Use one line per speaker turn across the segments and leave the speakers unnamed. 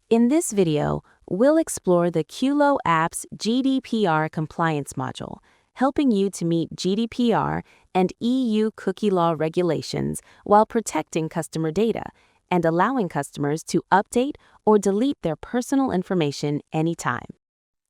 In this video, we'll explore the QloApps GDPR compliance module, helping you to meet GDPR and EU cookie law regulations while protecting customer data and allowing customers to update or delete their personal information anytime.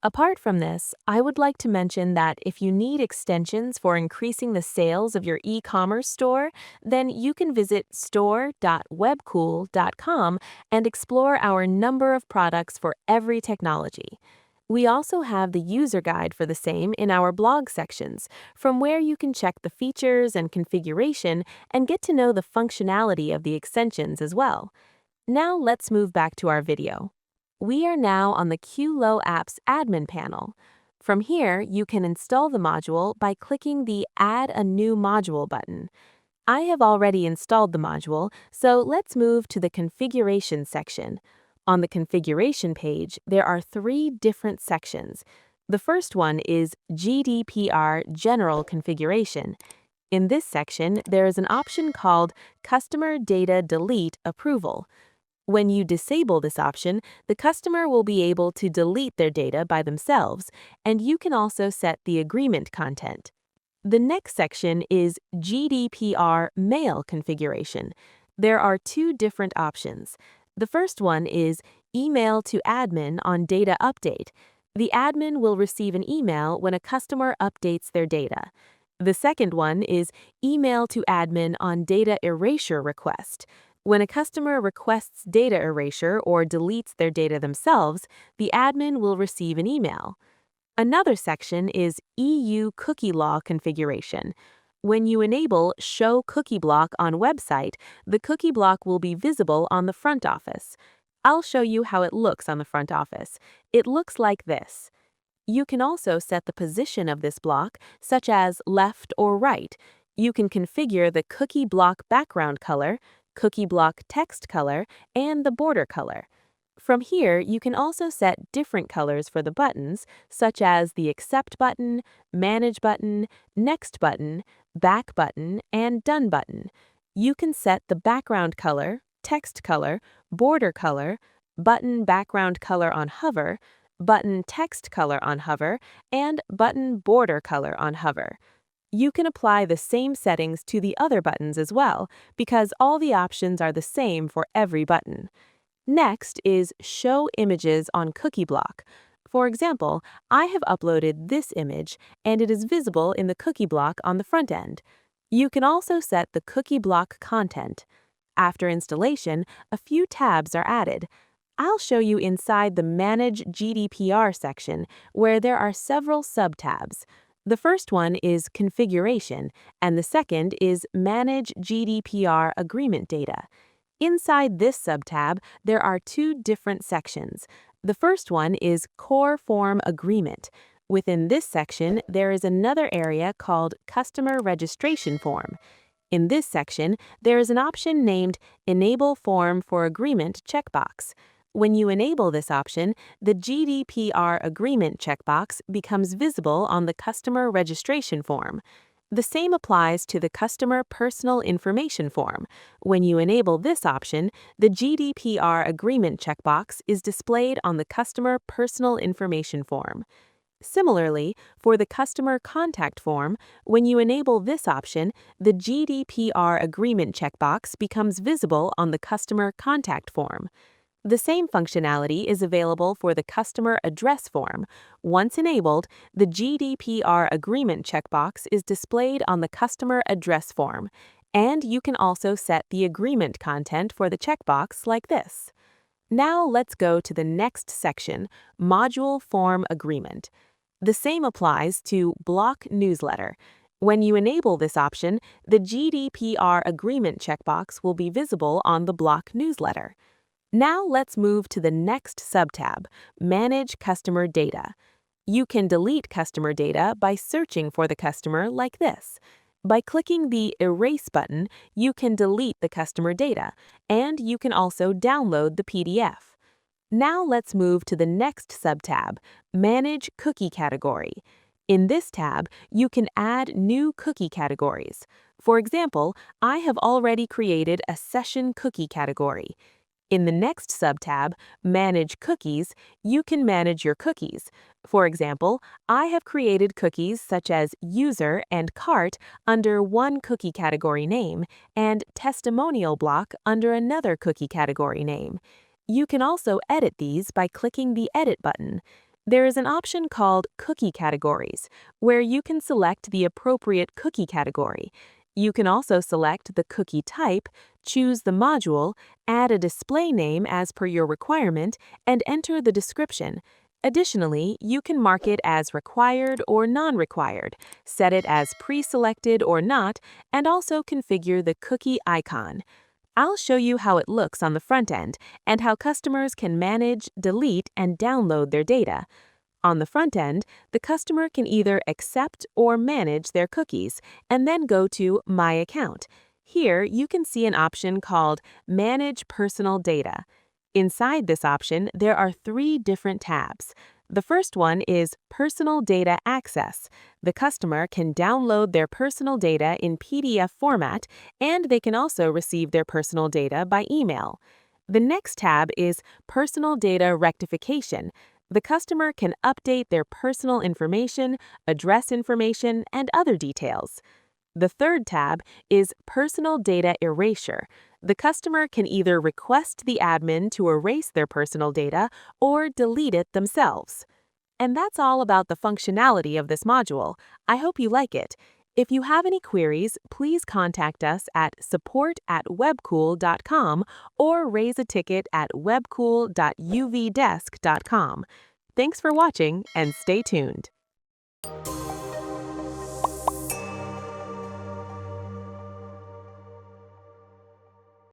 Apart from this, I would like to mention that if you need extensions for increasing the sales of your e-commerce store, then you can visit store.webkul.com and explore our number of products for every technology. We also have the user guide for the same in our blog sections, from where you can check the features and configuration and get to know the functionality of the extensions as well. Now let's move back to our video. We are now on the QloApps admin panel. From here, you can install the module by clicking the Add a New Module button. I have already installed the module, so let's move to the Configuration section. On the Configuration page, there are 3 different sections. The first one is GDPR General Configuration. In this section, there is an option called Customer Data Delete Approval. When you disable this option, the customer will be able to delete their data by themselves, and you can also set the agreement content. The next section is GDPR Mail Configuration. There are 2 different options. The first one is Email to Admin on Data Update. The admin will receive an email when a customer updates their data. The second one is Email to Admin on Data Erasure Request. When a customer requests data erasure or deletes their data themselves, the admin will receive an email. Another section is EU cookie law configuration. When you enable Show Cookie Block on website, the cookie block will be visible on the front office. I'll show you how it looks on the front office. It looks like this. You can also set the position of this block, such as left or right. You can configure the cookie block background color, cookie block text color, and the border color. From here, you can also set different colors for the buttons, such as the Accept button, Manage button, Next button, Back button, and Done button. You can set the background color, text color, border color, button background color on hover, button text color on hover, and button border color on hover. You can apply the same settings to the other buttons as well, because all the options are the same for every button. Next is Show Images on Cookie Block. For example, I have uploaded this image, and it is visible in the cookie block on the front end. You can also set the cookie block content. After installation, a few tabs are added. I'll show you inside the Manage GDPR section, where there are several sub-tabs. The first one is Configuration, and the second is Manage GDPR Agreement Data. Inside this sub-tab, there are 2 different sections. The first one is Core Form Agreement. Within this section, there is another area called Customer Registration Form. In this section, there is an option named Enable Form for Agreement checkbox. When you enable this option, the GDPR agreement checkbox becomes visible on the customer registration form. The same applies to the customer personal information form. When you enable this option, the GDPR agreement checkbox is displayed on the customer personal information form. Similarly, for the customer contact form, when you enable this option, the GDPR agreement checkbox becomes visible on the customer contact form. The same functionality is available for the customer address form. Once enabled, the GDPR agreement checkbox is displayed on the customer address form, and you can also set the agreement content for the checkbox like this. Now let's go to the next section, Module Form Agreement. The same applies to Block Newsletter. When you enable this option, the GDPR agreement checkbox will be visible on the Block Newsletter. Now let's move to the next sub-tab, Manage Customer Data. You can delete customer data by searching for the customer like this. By clicking the Erase button, you can delete the customer data, and you can also download the PDF. Now let's move to the next sub-tab, Manage Cookie Category. In this tab, you can add new cookie categories. For example, I have already created a Session Cookie category. In the next subtab, Manage Cookies, you can manage your cookies. For example, I have created cookies such as User and Cart under one cookie category name and Testimonial Block under another cookie category name. You can also edit these by clicking the Edit button. There is an option called Cookie Categories, where you can select the appropriate cookie category. You can also select the cookie type, choose the module, add a display name as per your requirement, and enter the description. Additionally, you can mark it as required or non-required, set it as pre-selected or not, and also configure the cookie icon. I'll show you how it looks on the front end and how customers can manage, delete, and download their data. On the front end, the customer can either accept or manage their cookies, and then go to My Account. Here, you can see an option called Manage Personal Data. Inside this option, there are 3 different tabs. The first one is Personal Data Access. The customer can download their personal data in PDF format, and they can also receive their personal data by email. The next tab is Personal Data Rectification. The customer can update their personal information, address information, and other details. The third tab is Personal Data Erasure. The customer can either request the admin to erase their personal data or delete it themselves. And that's all about the functionality of this module. I hope you like it. If you have any queries, please contact us at support@webkul.com or raise a ticket at webkul.uvdesk.com. Thanks for watching and stay tuned.